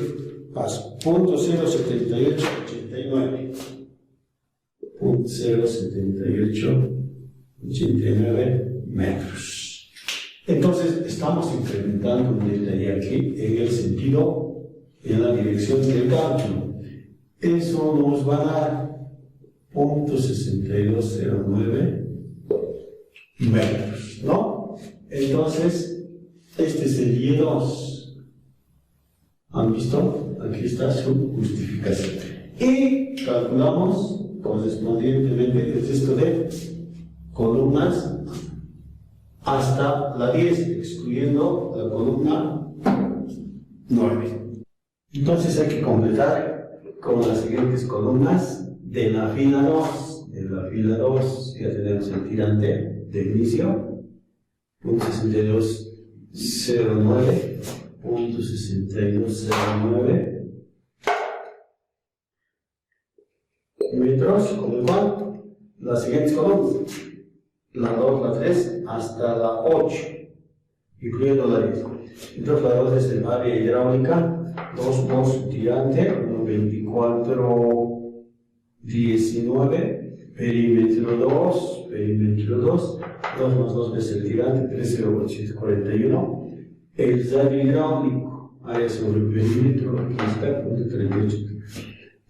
paso, 0.07889. 0.07889 metros. Entonces, estamos incrementando un delta Y aquí en el sentido, en la dirección del cálculo. Eso nos va a dar 0.6209 metros, ¿no? Entonces, este es el Y2. ¿Han visto? Aquí está su justificación. Y calculamos correspondientemente el resto de columnas hasta la 10, excluyendo la columna 9. Entonces hay que completar con las siguientes columnas de la fila 2. De la fila 2 ya tenemos el tirante de inicio, 0.6209, 0.6209 metros, con el cual las siguientes columnas, la 2, la 3, hasta la 8, incluyendo la 10. Entonces la 2 es el área hidráulica, 2 por su tirante, 2419, perímetro 2, 2 más 2 veces el tirante, 30841. El radio hidráulico, área sobre perímetro, aquí está, punto 38.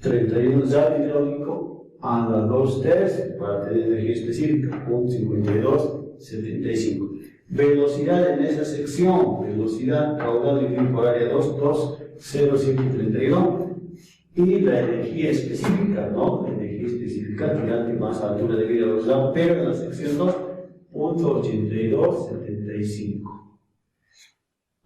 31 radio hidráulico a la 2/3 para tener energía específica, punto 5275. Velocidad en esa sección, velocidad caudal dividido por área 2,20732. Y la energía específica, ¿no? La energía específica, tirante más altura de vida velocidad, pero en la sección 2, 0.8275.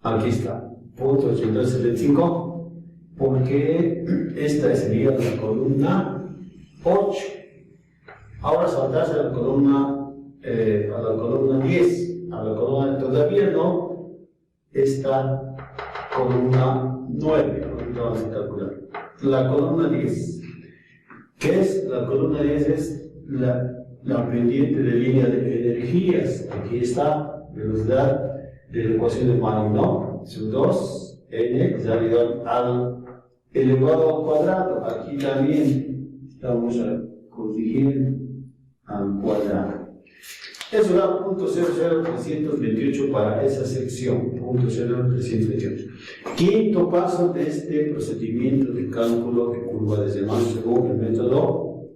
Aquí está, 0.8275, porque esta sería la columna 8. Ahora saltarse a la columna 10, a la columna todavía no, esta columna 9, ahorita vamos a calcular. La columna 10, ¿qué es? La columna 10 es la pendiente de línea de energías. Aquí está, velocidad de la ecuación de Manu, ¿no? Sub 2, n, al elevado al cuadrado. Aquí también estamos a corregir al cuadrado. Eso da 0.00328 para esa sección, 0.00328. Quinto paso de este procedimiento de cálculo de curva de Zeeman según el método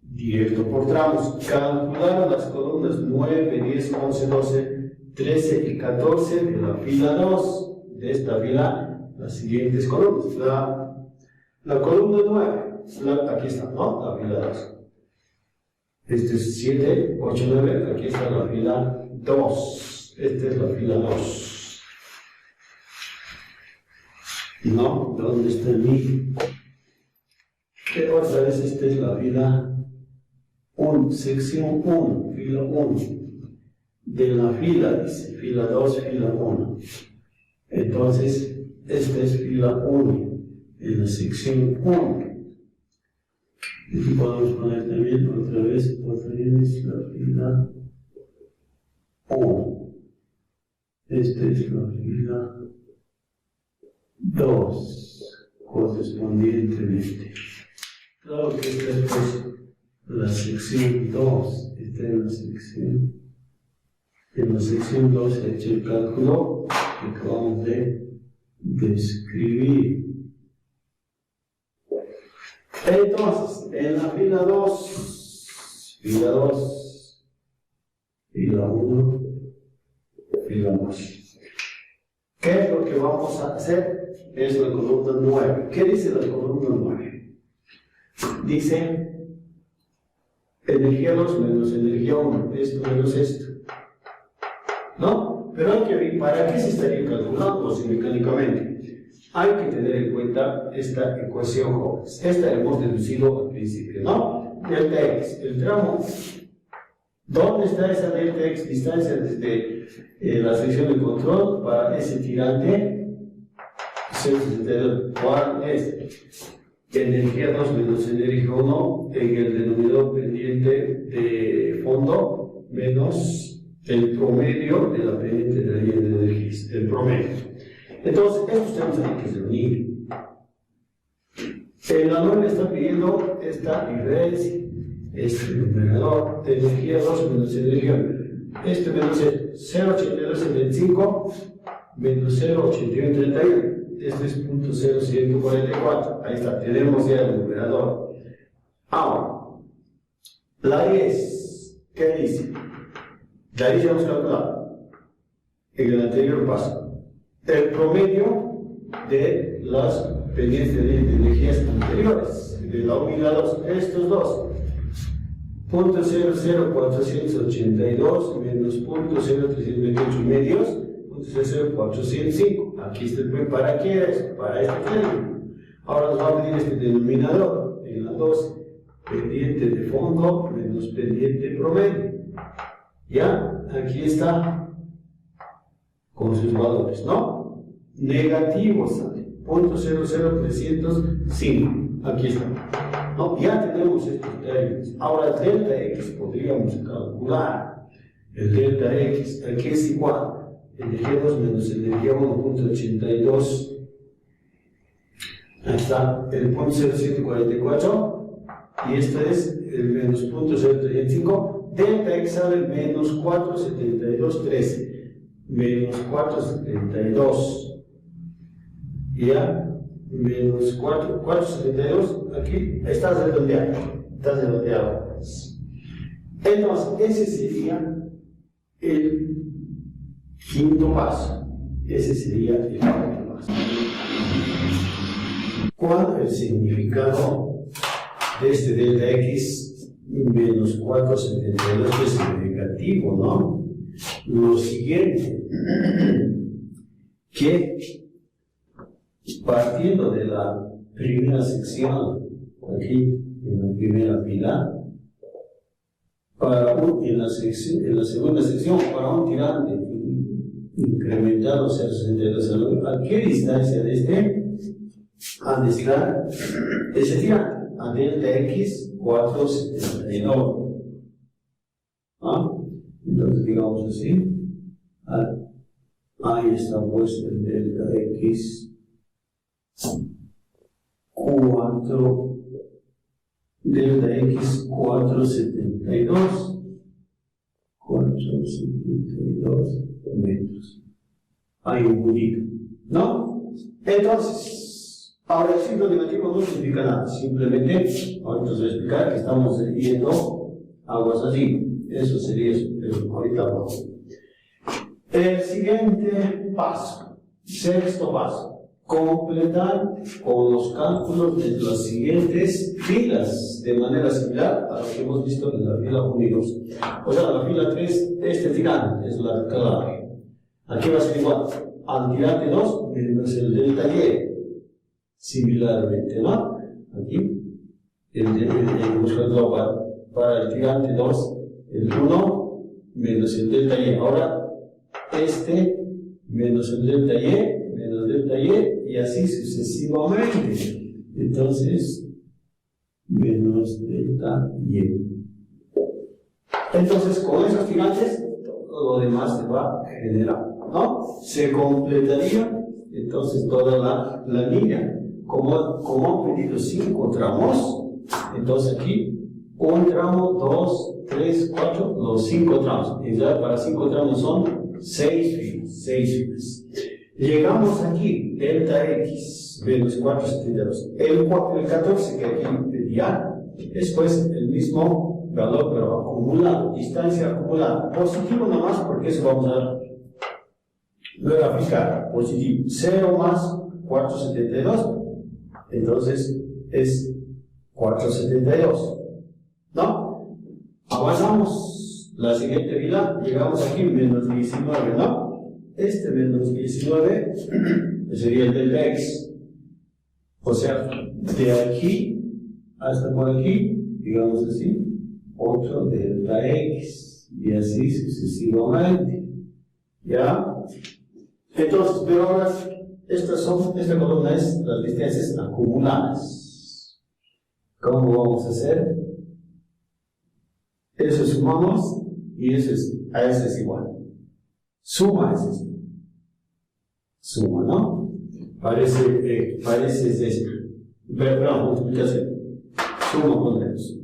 directo por tramos. Calcular las columnas 9, 10, 11, 12, 13 y 14 de la fila 2. De esta fila, las siguientes columnas. La columna 9, aquí está, ¿no? La fila 2. Este es 7, 8, 9, aquí está la fila 2. Esta es la fila 2. No, ¿dónde está el mi? Otra vez, esta es la fila 1, sección 1, fila 1. De la fila, dice, fila 2, fila 1. Entonces, esta es fila 1, en la sección 1. Y podemos poner también otra vez es la fila 1. Esta es la fila 2, correspondientemente. Claro que esta es pues, la sección 2. Esta es la sección. En la sección 2 se ha hecho el cálculo que acabamos de describir. Entonces, en la fila 2, fila 2, fila 1, fila 2. ¿Qué es lo que vamos a hacer? Es la columna 9. ¿Qué dice la columna 9? Dice energía 2 menos energía 1, esto menos esto. ¿No? Pero hay que ver, ¿para qué se estaría calculando así mecánicamente? Hay que tener en cuenta esta ecuación, jóvenes. Esta hemos deducido al principio, ¿no? Delta X, el tramo. ¿Dónde está esa delta X distancia desde la sección de control para ese tirante? 0.62. ¿Cuál es? Energía 2 menos energía 1 en el denominador pendiente de fondo menos el promedio de la pendiente de la línea de energías, el promedio. Entonces, estos tenemos que reunir. En la 9 está pidiendo esta diferencia, este numerador de energía 2 menos energía 1. Este menos 0.8275 menos 0.8131. Este es 0.0144. Ahí está, tenemos ya el numerador. Ahora, la 10, ¿qué dice? La 10 ya hemos calculado en el anterior paso. El promedio de las pendientes de energías anteriores, de la 1 y la 2, estos dos, 0.00482 menos 0.0328 medios, 0.00405. Aquí está el PEN. ¿Para qué es? Para este término. Ahora nos va a pedir este denominador en la 2, pendiente de fondo menos pendiente promedio. ¿Ya? Aquí está con sus valores, ¿no? Negativos, 0.00305. Aquí está. ¿No? Ya tenemos estos términos. Ahora, delta X podríamos calcular. El delta X, aquí es igual. Energía 2 menos energía 1.82. Ahí está el 0.0744. Y esto es el menos 0.035. Delta X sale menos 47213. Menos 472. Ya, menos 472, aquí estás redondeado. Entonces, ese sería el quinto paso. ¿Cuál es el significado de este delta X menos 472? Es negativo, ¿no? lo siguiente, que partiendo de la primera sección, aquí en la primera fila, en la segunda sección, para un tirante incrementado, o sea, 62, ¿a qué distancia de este ha de estar ese tirante? A delta x 472. ¿Ah? Entonces, digamos así, ahí está puesto el delta x 4, delta x 472, 472 metros. Hay un puntito, ¿no? Entonces, ahora el signo negativo no significa nada, simplemente, ahorita os voy a explicar que estamos yendo aguas allí. Eso sería eso, pero ahorita vamos. El siguiente paso, sexto paso, completar con los cálculos de las siguientes filas de manera similar a lo que hemos visto en la fila 1 y 2. O sea, la fila 3, este tirante es la clave. Aquí va a ser igual al tirante 2 menos el delta y. Similarmente, ¿no? Aquí, hemos calculado para el tirante 2 el 1 menos el delta y. Ahora, este menos el delta y, menos delta y así sucesivamente. Entonces, menos delta y. Entonces, con esos tirantes, todo lo demás se va a generar, ¿no? Se completaría, entonces, toda la línea. Como han pedido 5 tramos, entonces aquí, un tramo, 2, 3, 4, los 5 tramos. Y ya para 5 tramos son 6 filas. Llegamos aquí, delta x menos 472. El 14 que aquí pedía es pues el mismo valor, pero acumulado, distancia acumulada. Positivo nomás, porque eso vamos a graficar. Positivo, 0 más 472. Entonces es 472. ¿No? Avanzamos la siguiente fila, llegamos aquí, menos 19, ¿no? Este menos 19 sería el delta x. O sea, de aquí hasta por aquí, digamos así, otro delta x. Y así sucesivamente. ¿Ya? Entonces, pero ahora, esta columna es las distancias acumuladas. ¿Cómo vamos a hacer? Eso sumamos y eso a eso es igual. Suma es esto. Suma, ¿no? Parece es esto. Perdón, multiplicación. Suma con menos.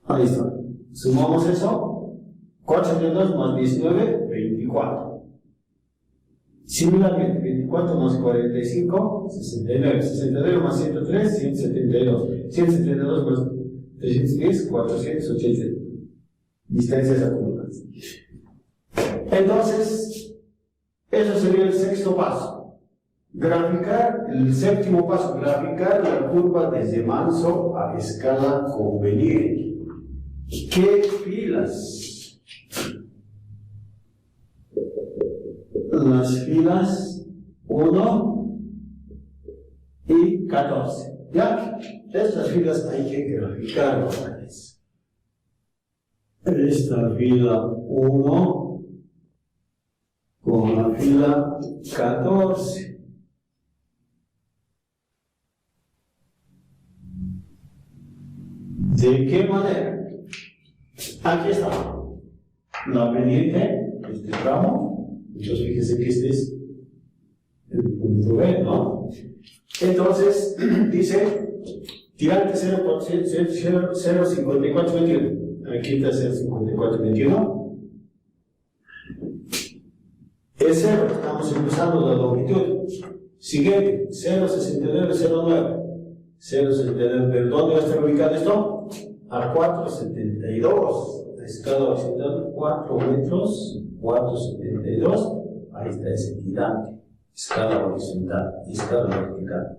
Ahí está. Sumamos eso. 472 más 19, 24. Similarmente, 24 más 45, 69. 69 más 103, 172. 172 más 310, 480. Distancias acumuladas. Entonces, eso sería el sexto paso. Graficar, el séptimo paso, graficar la curva desde manso a escala conveniente. ¿Qué filas? Las filas 1 y 14. ¿Ya? Estas filas hay que graficarlas. Esta fila 1 con la fila 14. ¿De qué manera? Aquí está la pendiente, este tramo. Entonces, fíjese que este es el punto B, ¿no? Entonces, dice, tirante 0.5421. Aquí está 0.5421. Es 0, estamos empezando la longitud. Siguiente, 0.6909. 0.69, ¿dónde va a estar ubicado esto? A 4.72. La escala horizontal, 4 metros. 472, ahí está ese tirante, escala horizontal, escala vertical.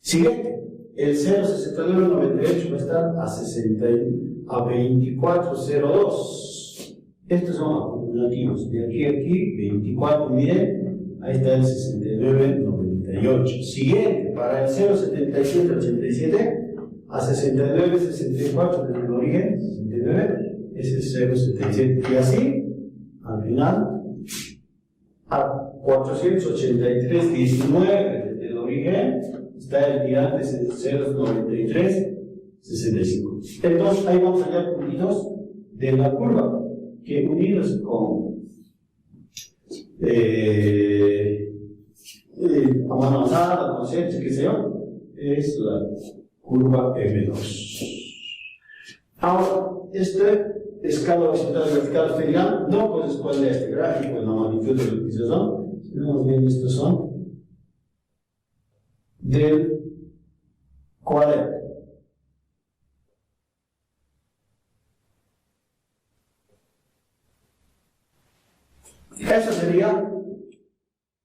Siguiente, el 0,6998 va a estar a 24,02. Estos son acumulativos. De aquí a aquí, 24, miren, ahí está el 69,98. Siguiente, para el 0,7787, a 69,64 desde el origen, 69, es el 0,77. Y así, al final, a 483,19 desde el origen, está el tirante 0,93,65. Entonces, ahí vamos a hallar puntitos de la curva, que unidos con a mano alzada, concepto, qué sé yo, es la curva M2. Ahora, esta escala horizontal y vertical ferial no corresponde a este gráfico en la magnitud de la utilización, sino más bien estos son del cuaderno. Eso sería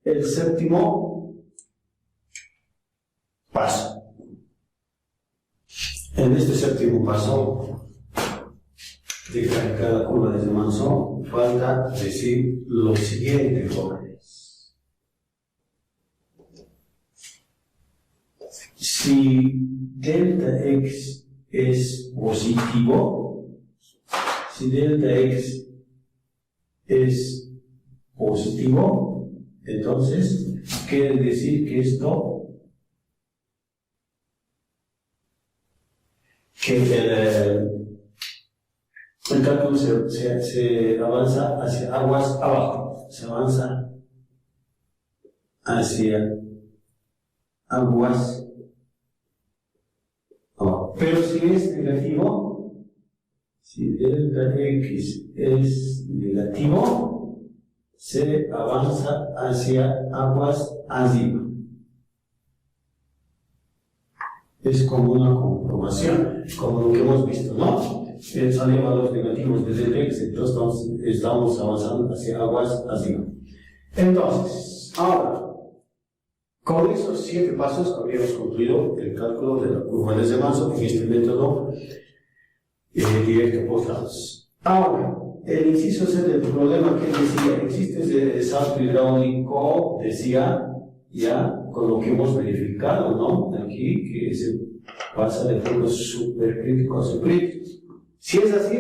el séptimo paso. En este séptimo paso de cada curva de Manson, falta decir lo siguiente, jóvenes. Si delta x es positivo, si delta x es positivo, entonces quiere decir que esto, que el cálculo se avanza hacia aguas abajo, se avanza hacia aguas abajo. Pero si es negativo, si delta x es negativo, se avanza hacia aguas arriba. Es como una comprobación, como lo que hemos visto, ¿no? Salen valores negativos de delta x, entonces estamos avanzando hacia aguas arriba. Entonces, ahora, con esos 7 pasos habríamos concluido el cálculo de la curva de Manson en este método directo por lados. Ahora, el inciso C del problema que decía, existe ese salto hidráulico, decía, ya con lo que hemos verificado, ¿no? Aquí, que se pasa de fuego supercrítico a subcrítico. Si es así,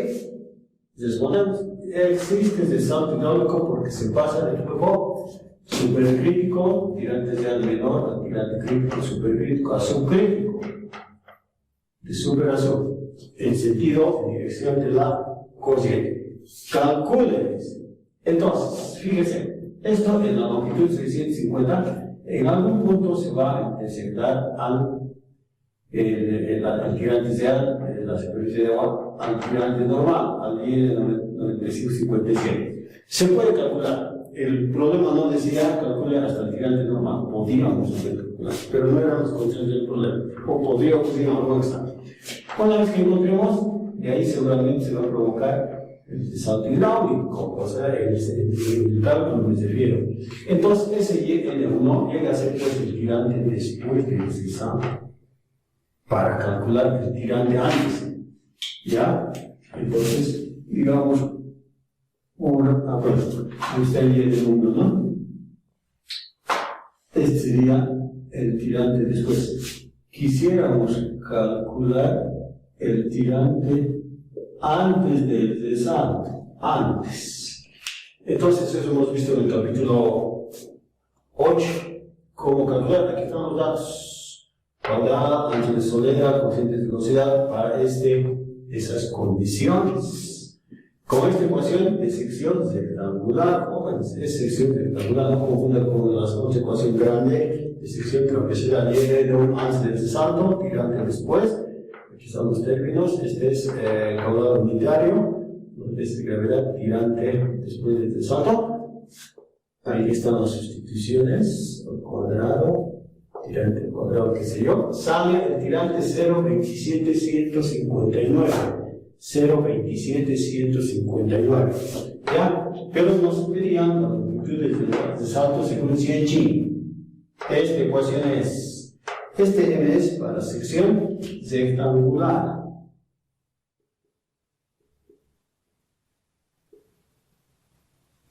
respondemos, existe ese salto hidráulico porque se pasa de fuego supercrítico, tirante real menor, a tirante crítico, supercrítico a subcrítico, de super a sub, en sentido, en dirección de la corriente. Calculen. Entonces, fíjense, esto en la longitud 650, en algún punto se va a intersectar al tirante real, la superficie de agua, al tirante normal, al 9557. Se puede calcular. El problema no decía calcule hasta el tirante normal, podíamos calcular, pero no éramos conscientes del problema, o podríamos ir a algo extraño. Una vez que encontremos, de ahí seguramente se va a provocar el salto hidráulico, o sea, el cálculo me refiero. Entonces, ese N1 llega a ser pues el tirante después del deslizante, para calcular el tirante antes. ¿Ya? Entonces, digamos, ahí está el N1, ¿no? Este sería el tirante después. Quisiéramos calcular el tirante antes del deslizante, antes. Entonces, eso hemos visto en el capítulo 8, cómo calcular. Aquí están los datos: caudal, ancho de solera, coeficientes de velocidad para esas condiciones. Con esta ecuación de sección rectangular, jóvenes, es sección rectangular, no confunda con la otra ecuación grande de sección trapezoidal. De un antes del salto, tirante después. Aquí están los términos. Este es caudal unitario, este es gravedad, tirante después del salto. Ahí están las sustituciones, al cuadrado, tirante al cuadrado, qué sé yo. Sale el tirante 0,27159. 0,27159. ¿Ya? Pero nos pedían las magnitudes de salto según Cien. Esta ecuación es Este M es para sección rectangular.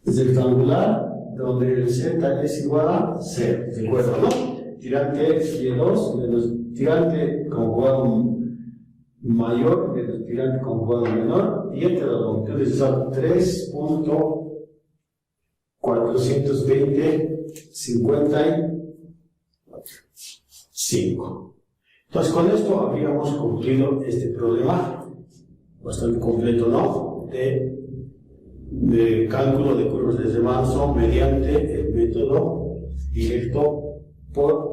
Rectangular, donde el Z es igual a 0. ¿De acuerdo, no? Tirante Y2 menos tirante conjugado mayor menos tirante conjugado menor. Y entre las longitudes son 3.420.55. Entonces, con esto habríamos concluido este problema, bastante completo, ¿no? De cálculo de curvas de Manson mediante el método directo por